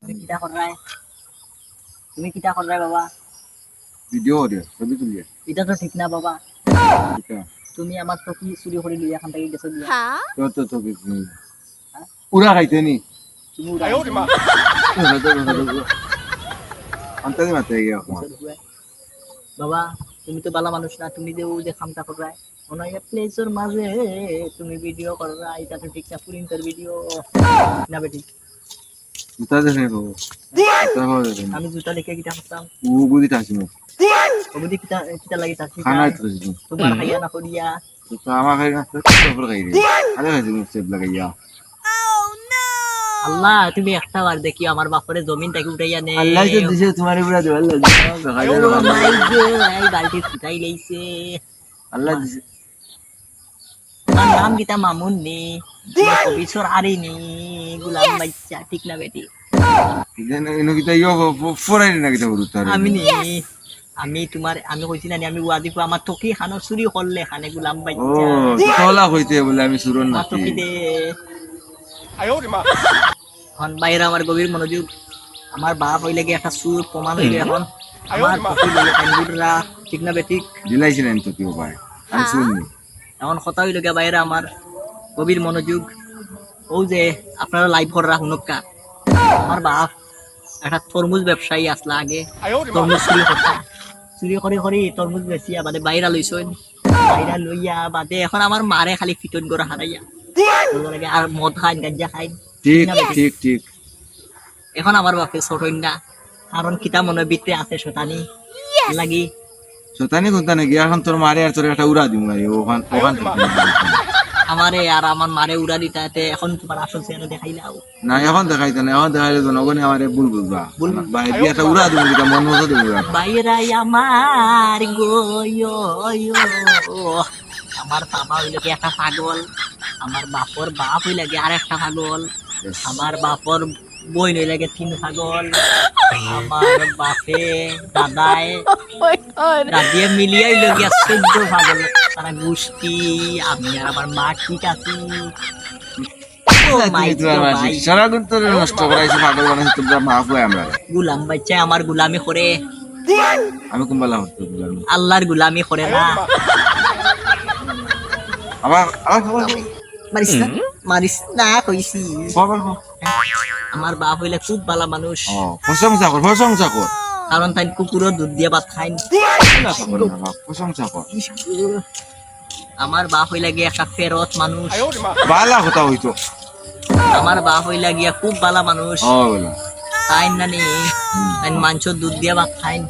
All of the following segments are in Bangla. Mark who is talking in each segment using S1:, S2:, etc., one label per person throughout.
S1: তুমি কিটা কর রায় তুমি কিটা কর রায় বাবা
S2: ভিডিও করে ছবি তুলিয়ে
S1: এটা তো ঠিক না বাবা
S2: এটা
S1: তুমি আমার তো কি চুরি করে লিয়ে এখান থেকে গেছো দিয়া
S2: তো কিছু নেই পুরা খাইতে নি
S1: তুমি
S2: আন্তাজি মাতে গিয়া
S1: বাবা তুমি তো ভালো মানুষ না তুমি যে ওই যে খামটা কর রায় অনেক প্লেসের মাঝে তুমি ভিডিও কর রায় এটা তো ঠিক না পুরিন্টার ভিডিও না বেটি
S2: জুতা দেখে বাবু
S1: আমি জুতা দেখে কিটা করতাম
S2: ও বুঝি তাসিমু
S1: ওগুদি কিটা কিটা লাগি তাছি
S2: খানা তো
S1: তোমার খাইয়া না করিয়া
S2: তো আমার খাই না তো পুরো খাই রে আরে খাইছি সেব লাগাইয়া
S1: আল্লাহ তুমি একটা বার দেখি আমার বাপরে জমিনটাকে উঠাইয়া নে
S2: আল্লাহ তো দিছে তোমারে পুরা দেওয়াল
S1: এই বালতি ফুটাই লইছে
S2: আল্লাহ দিছে
S1: আমার নাম গীতা মামুন নি কবিছর আরে নি গুলাম বাচ্চা ঠিক না বেটি
S2: এনো কিতা ইয়ো ফরাই না কিতা বলতো
S1: আমি নি আমি তোমার আমি কইছি না আমি ওয়াদি কো আমার তোকি খানো চুরি করলে খানে গুলাম
S2: ও
S1: বাচ্চা
S2: তোলা কইতে বলে আমি সুরন না
S1: তোকি দে এখন বাইরে আমার গভীর মনোযোগ আমার বাপ হইলে গিয়ে একটা সুর প্রমাণ হইলে এখন আমার তোকি বলে কান্দুররা ঠিক না বেটি
S2: দিলাইছিলেন তো কেউ ভাই আমি শুননি
S1: এখন কথা হইল গিয়া বাইরে আমার গভীর মনোযোগ ও যে আপনারা লাইভ করা হুনকা আমার বাপ একটা তরমুজ ব্যবসায়ী আসলা আগে তরমুজ চুরি করে তরমুজ বেচিয়া বাদে বাইরা লইছেন বাইরা লইয়া বাদে এখন আমার মারে খালি ফিটন করে হারাইয়া আর মদ খাইন গাঞ্জা খাইন
S2: ঠিক
S1: এখন আমার বাপে ছোটই না কারণ কিতা মনে ভিতরে আছে শতানি লাগি
S2: শতানি কোনটা নাকি এখন তোর মারে আর তোর একটা উড়া দিমু ভাই ওখান
S1: আমারে আর আমার মারে উড়া দিতাতে এখন তোমার আসল চেহারা দেখাইলাও
S2: না এখন দেখাইতে না এখন দেখাইলে তো নগনে আমারে ভুল বুঝবা ভাই দিয়ে একটা উড়া দিমু এটা মন মতো দিমু
S1: বাইরাই আমার গোয়ো আমার বাবা হইল কি একটা পাগল আমার বাপর বাপ হইল কি আর একটা পাগল আমার বাপর বই হইল কি তিন পাগল আমার বাপে দাদায় দাদিয়ে মিলিয়ে হইল কি 14 পাগল তারা গোষ্ঠী আমি আর আমার মা ঠিক আছি
S2: সারাদিন তোর নষ্ট করাইছি পাগল বানাইছি তোমরা মাফ হয় আমরা
S1: গুলাম বাচ্চা আমার গুলামি করে
S2: আমি কুম্বালা হতো গুলামি
S1: আল্লাহর গুলামি করে না
S2: আবার
S1: মারিস না কইছি
S2: খবর
S1: আমার বাপ হইলে খুব ভালো মানুষ
S2: প্রশংসা কর
S1: কারণ তাই কুকুরও দুধ দিয়ে ভাত খাইন
S2: প্রশংসা কর
S1: আমার বাপ হইলা গিয়া একটা ফেরত মানুষ
S2: বালা কথা হইতো
S1: আমার বাপ হইলা গিয়া খুব ভালো মানুষ তাই না নি তাই মাংস দুধ দিয়ে ভাত খাইন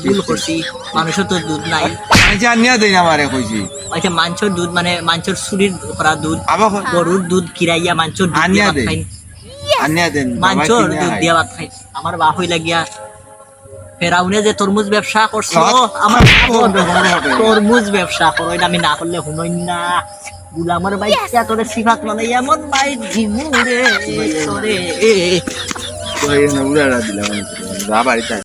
S1: ভুল করছি মানুষের তো দুধ নাই আচ্ছা মাংসর দুধ মানে মাংসর চুরির করা দুধ গরুর দুধ কিরাইয়া মাংসর দুধ দিয়ে ভাত খাইন মাংসর দুধ দিয়ে ভাত খাইন আমার বাপ হইলা গিয়া ফেরাউনে যে তরমুজ ব্যবসা করছো আমার তরমুজ ব্যবসা করো এটা আমি না করলে শুনই না গুলামের বাইচ্চা তোরে সিফাত মানে এমন মাই ঝিমু রে তোরে
S2: দিলাম